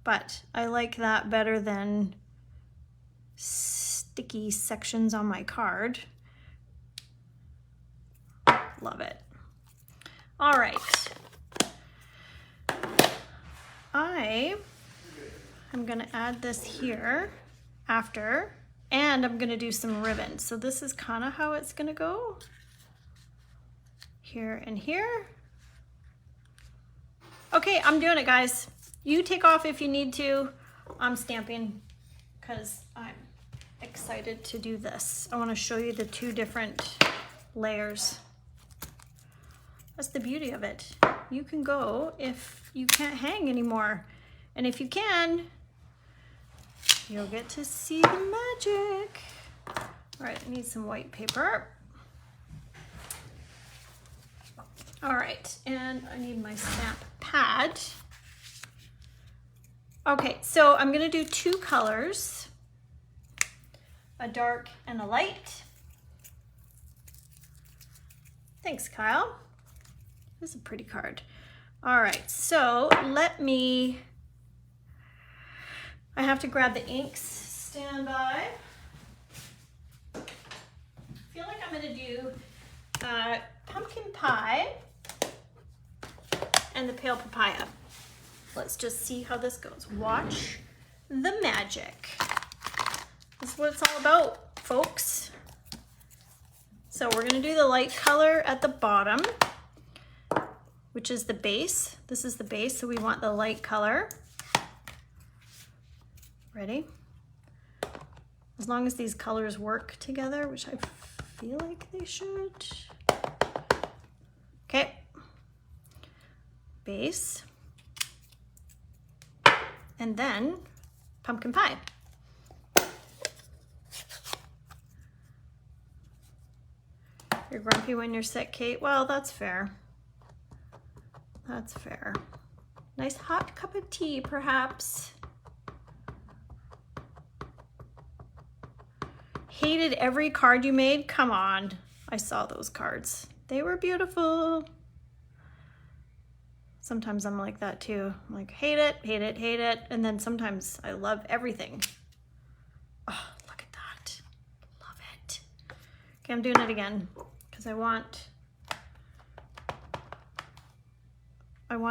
But I like that better than sticky sections on my card. Love it. All right. I'm gonna add this here after, and I'm gonna do some ribbon. So this is kind of how it's gonna go. Here and here. Okay, I'm doing it, guys. You take off if you need to. I'm stamping because I'm excited to do this. I want to show you the two different layers. That's the beauty of it. You can go if you can't hang anymore. And if you can, you'll get to see the magic. All right, I need some white paper. All right, and I need my stamp pad. Okay, so I'm gonna do two colors, a dark and a light. Thanks, Kyle. This is a pretty card. All right, so I have to grab the inks. Stand by. I feel like I'm gonna do pumpkin pie and the pale papaya. Let's just see how this goes. Watch the magic. This is what it's all about, folks. So we're gonna do the light color at the bottom, which is the base. This is the base, so we want the light color. Ready? As long as these colors work together, which I feel like they should. Okay. Base. And then pumpkin pie. You're grumpy when you're sick, Kate. Well, that's fair. That's fair. Nice hot cup of tea, perhaps. Hated every card you made? Come on. I saw those cards. They were beautiful. Sometimes I'm like that too. I'm like, hate it, hate it, hate it. And then sometimes I love everything. Oh, look at that. Love it. Okay, I'm doing it again because I want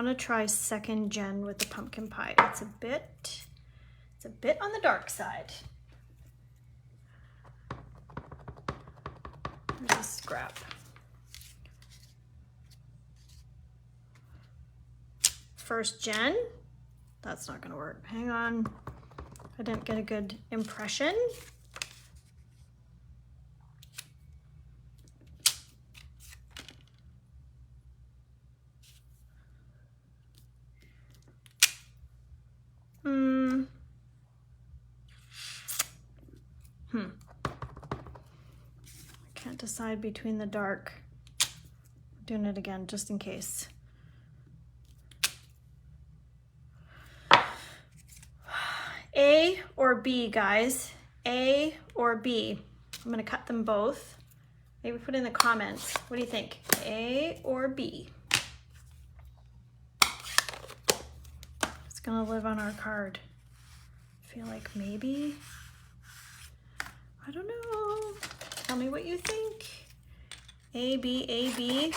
to try second gen with the pumpkin pie. It's a bit on the dark side. There's a scrap. First gen, that's not gonna work. Hang on, I didn't get a good impression. I can't decide between the dark. I'm doing it again just in case. A or B, guys? A or B? I'm gonna cut them both. Maybe put in the comments. What do you think? A or B? It's gonna live on our card. I feel like maybe. I don't know. Tell me what you think. A, B, A, B.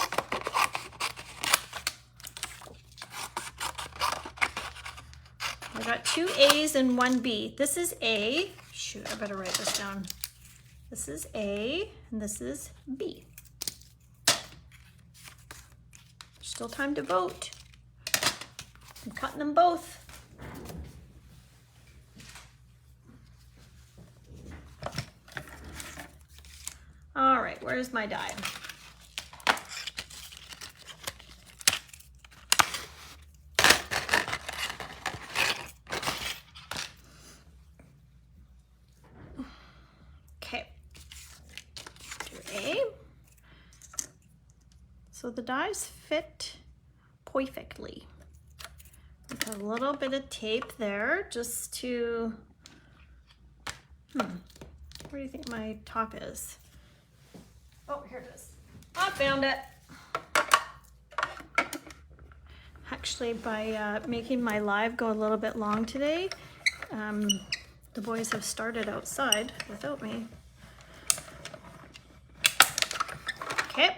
I got 2 A's and 1 B. This is A. Shoot, I better write this down. This is A, and this is B. Still time to vote. I'm cutting them both. All right, where's my die? So the dies fit perfectly. With a little bit of tape there just to, where do you think my top is? Oh, here it is. I found it. Actually, by making my live go a little bit long today, the boys have started outside without me. Okay.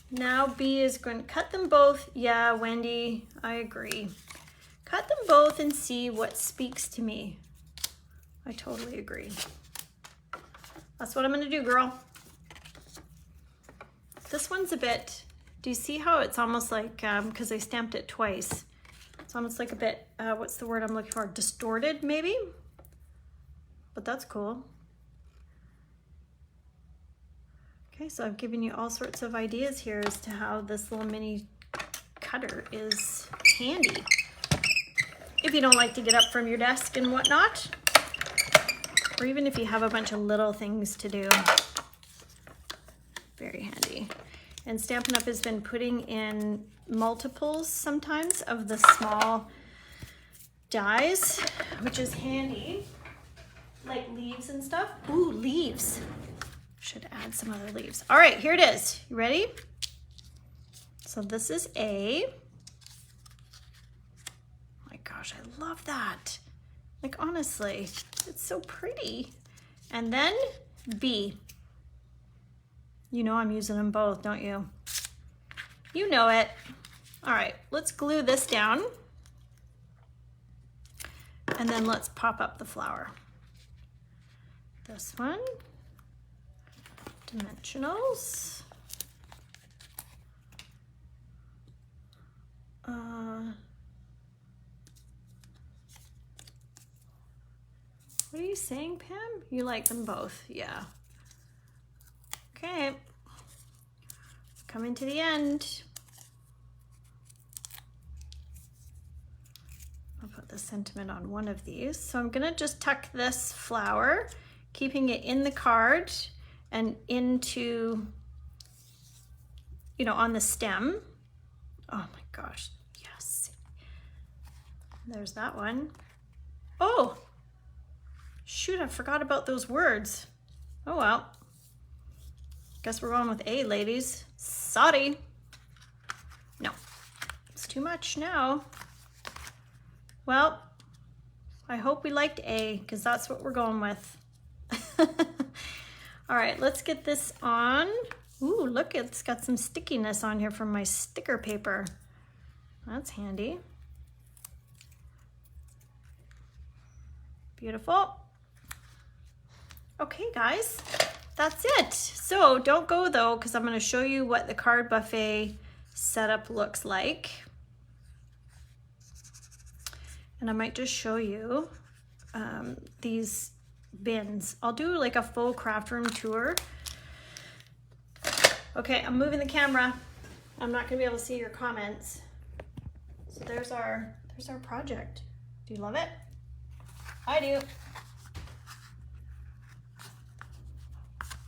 Now B is going to cut them both. Yeah, Wendy, I agree. Cut them both and see what speaks to me. I totally agree. That's what I'm going to do, girl. This one's a bit, do you see how it's almost like, because I stamped it twice, it's almost like a bit, what's the word I'm looking for? Distorted, maybe? But that's cool. Okay, so I've given you all sorts of ideas here as to how this little mini cutter is handy. If you don't like to get up from your desk and whatnot, or even if you have a bunch of little things to do, very handy. And Stampin' Up! Has been putting in multiples sometimes of the small dies, which is handy, like leaves and stuff. Ooh, leaves. Should add some other leaves. All right, here it is. You ready? So this is A. Oh my gosh, I love that. Like honestly, it's so pretty. And then B. You know I'm using them both, don't you? You know it. All right, let's glue this down. And then let's pop up the flower. This one, dimensionals. What are you saying, Pam? You like them both, yeah. Okay, coming to the end. I'll put the sentiment on one of these. So I'm gonna just tuck this flower, keeping it in the card and into, you know, on the stem. Oh my gosh, yes. There's that one. Oh, shoot, I forgot about those words. Oh well. Guess we're going with A, ladies. Sorry. No, it's too much now. Well, I hope we liked A, because that's what we're going with. All right, let's get this on. Ooh, look, it's got some stickiness on here from my sticker paper. That's handy. Beautiful. Okay, guys, that's it. So don't go though, because I'm going to show you what the card buffet setup looks like. And I might just show you these bins. I'll do like a full craft room tour. Okay, I'm moving the camera. I'm not gonna be able to see your comments. So there's our project. Do you love it? I do.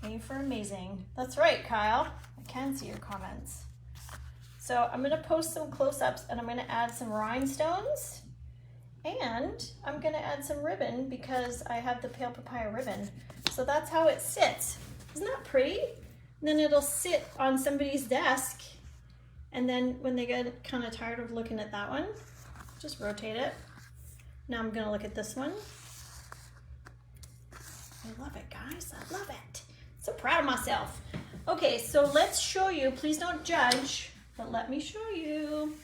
A for amazing. That's right, Kyle. I can see your comments. So I'm gonna post some close-ups and I'm gonna add some rhinestones. And I'm gonna add some ribbon because I have the pale papaya ribbon. So that's how it sits. Isn't that pretty? And then it'll sit on somebody's desk. And then when they get kind of tired of looking at that one, just rotate it. Now I'm gonna look at this one. I love it, guys, I love it. So proud of myself. Okay, so let's show you, please don't judge, but let me show you.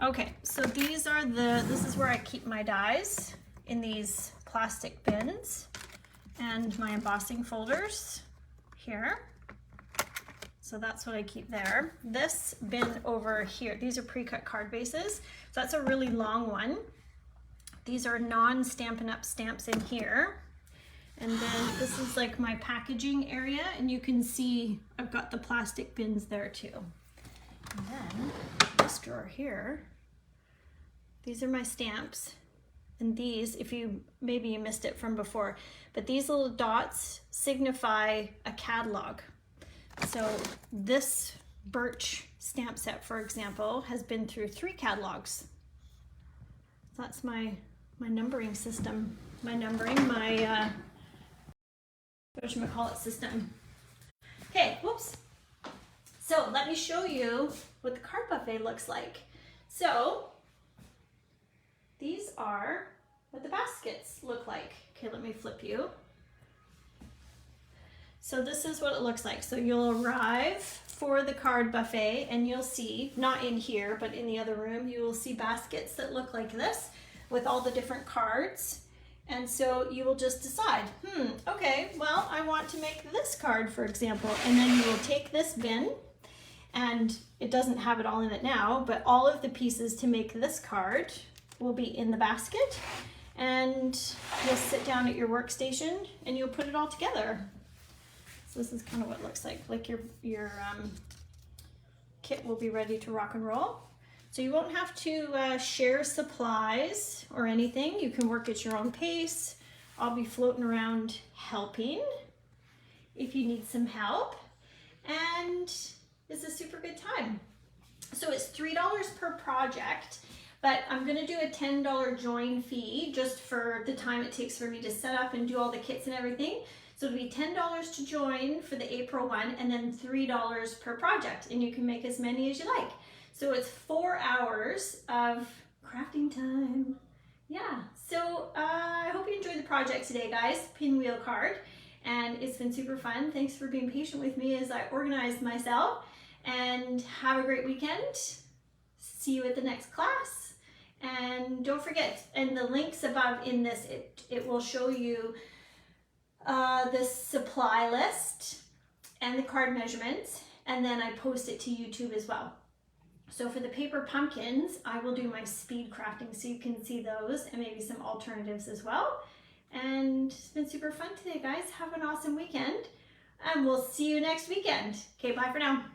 Okay, so these are this is where I keep my dies, in these plastic bins, and my embossing folders here. So that's what I keep there. This bin over here, these are pre-cut card bases. So that's a really long one. These are non-Stampin' Up! Stamps in here. And then this is like my packaging area, and you can see I've got the plastic bins there too. And then this drawer here, these are my stamps. And these, if you, maybe you missed it from before, but these little dots signify a catalog. So this birch stamp set, for example, has been through 3 catalogs. That's my numbering system, my whatchamacallit system. Okay, whoops. So let me show you what the card buffet looks like. So these are what the baskets look like. Okay, let me flip you. So this is what it looks like. So you'll arrive for the card buffet and you'll see, not in here, but in the other room, you will see baskets that look like this with all the different cards. And so you will just decide, okay, well, I want to make this card, for example, and then you will take this bin, and it doesn't have it all in it now, but all of the pieces to make this card will be in the basket, and you'll sit down at your workstation and you'll put it all together. So this is kind of what it looks like your kit will be ready to rock and roll. So you won't have to share supplies or anything. You can work at your own pace. I'll be floating around helping if you need some help. And it's a super good time. So it's $3 per project, but I'm gonna do a $10 join fee just for the time it takes for me to set up and do all the kits and everything. So it'll be $10 to join for the April one, and then $3 per project, and you can make as many as you like. So it's 4 hours of crafting time. Yeah, so I hope you enjoyed the project today, guys. Pinwheel card, and it's been super fun. Thanks for being patient with me as I organized myself, and have a great weekend. See you at the next class. And don't forget, and the links above in this, it will show you the supply list and the card measurements, and then I post it to YouTube as well. So for the paper pumpkins, I will do my speed crafting so you can see those and maybe some alternatives as well. And it's been super fun today, guys. Have an awesome weekend, and we'll see you next weekend. Okay, bye for now.